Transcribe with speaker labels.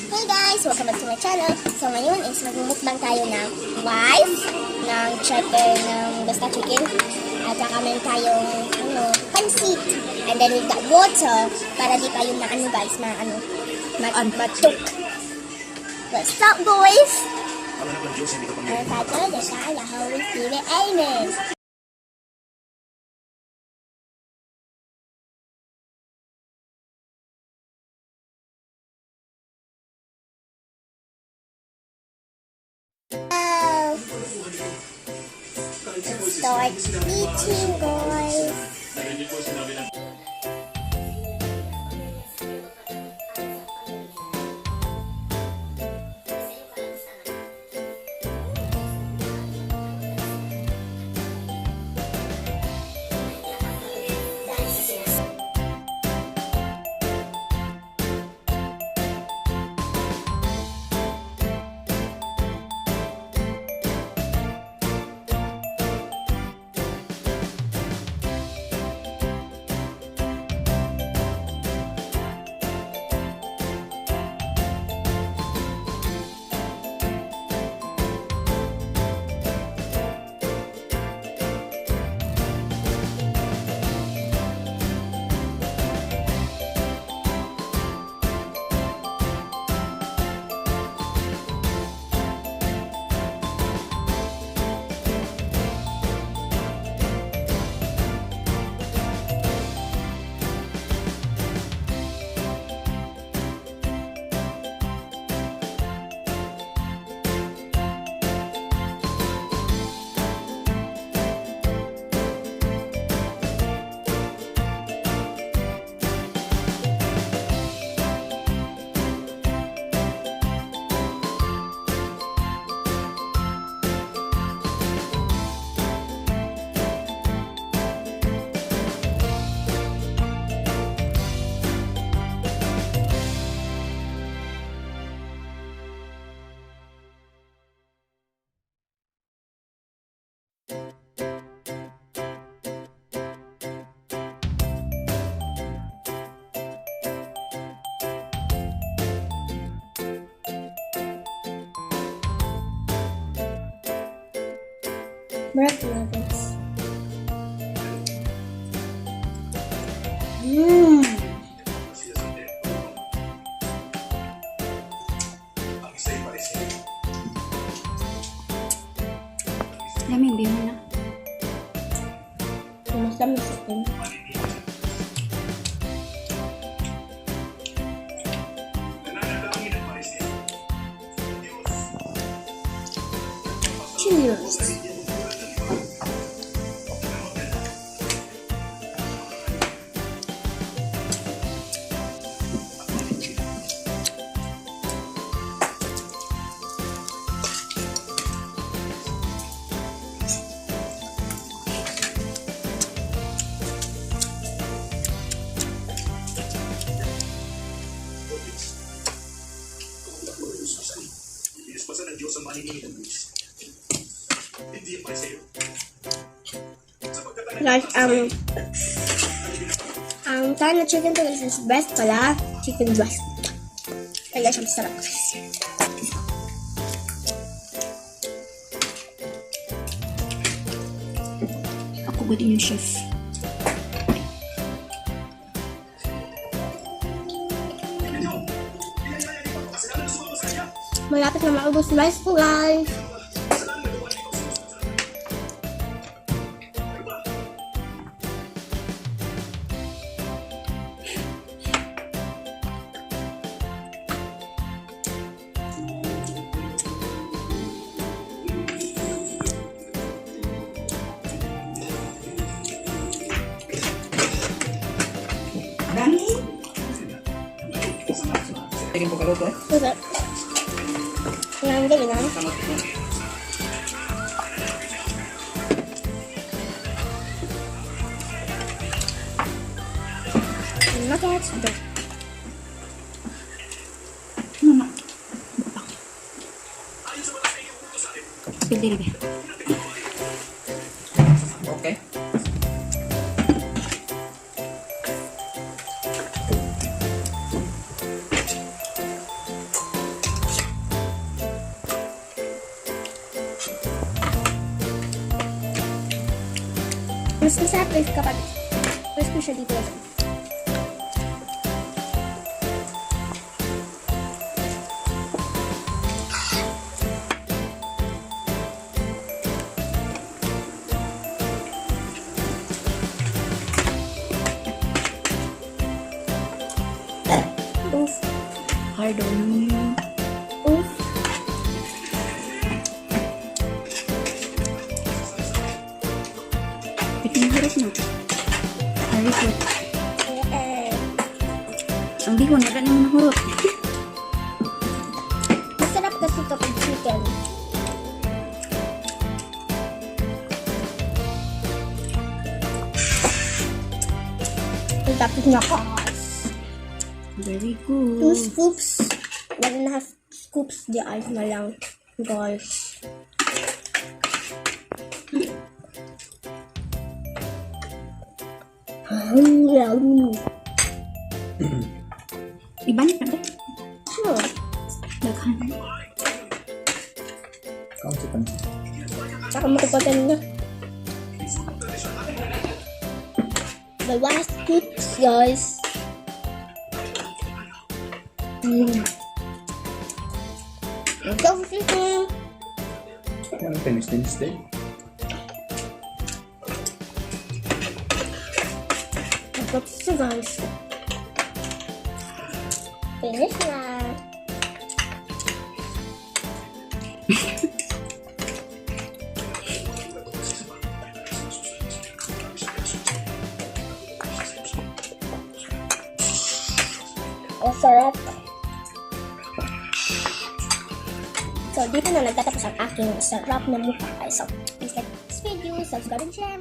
Speaker 1: Hey guys! Welcome back to my channel. So ngayon is mag-mukbang tayo ng rice, ng chicken, ng basta chicken. At saka meron tayong pancit. And then we've got water para di tayo na guys, matuk. What's up boys? Ang tato na siya, Holy Spirit, Amen. Start eating, guys. Bread nuggets.
Speaker 2: Lamig din mo na.
Speaker 1: Mas lamig sa akin. Cheers! Guys, ang tawag na chicken to is best pala, chicken breast. Kaya siya masarap guys.
Speaker 2: Ako ba din yung chef?
Speaker 1: Malapit na maubos na rice po guys.
Speaker 2: Dami?
Speaker 3: Tingin po kaluto eh.
Speaker 1: Okay. Nandiyan na. Nuggets.
Speaker 2: Mama. Pili rin.
Speaker 3: Okay.
Speaker 1: Mas masarap guys kapag crispy siya dito. Oof.
Speaker 2: Hard on you.
Speaker 1: Oof.
Speaker 2: Ito yung hirap na. Harikot. Ang bihon, wala naman nahurot.
Speaker 1: Masarap kasi kapag chicken. Ang tapos na guys.
Speaker 2: Very
Speaker 1: 2
Speaker 2: good.
Speaker 1: scoops. 1.5 scoops di ice na lang guys. Yum.
Speaker 2: Ibanit na ba?
Speaker 1: Sure.
Speaker 2: Daghan.
Speaker 3: Pancit pa niya.
Speaker 1: Tsaka makipatan na. The last scoops guys. Go chicken.
Speaker 3: Ano finish din?
Speaker 1: Tapos siya guys. Finish na. Ang sarap. So, dito na nagtatapos ang aking sarap na mukha. So, please like this video, subscribe and share.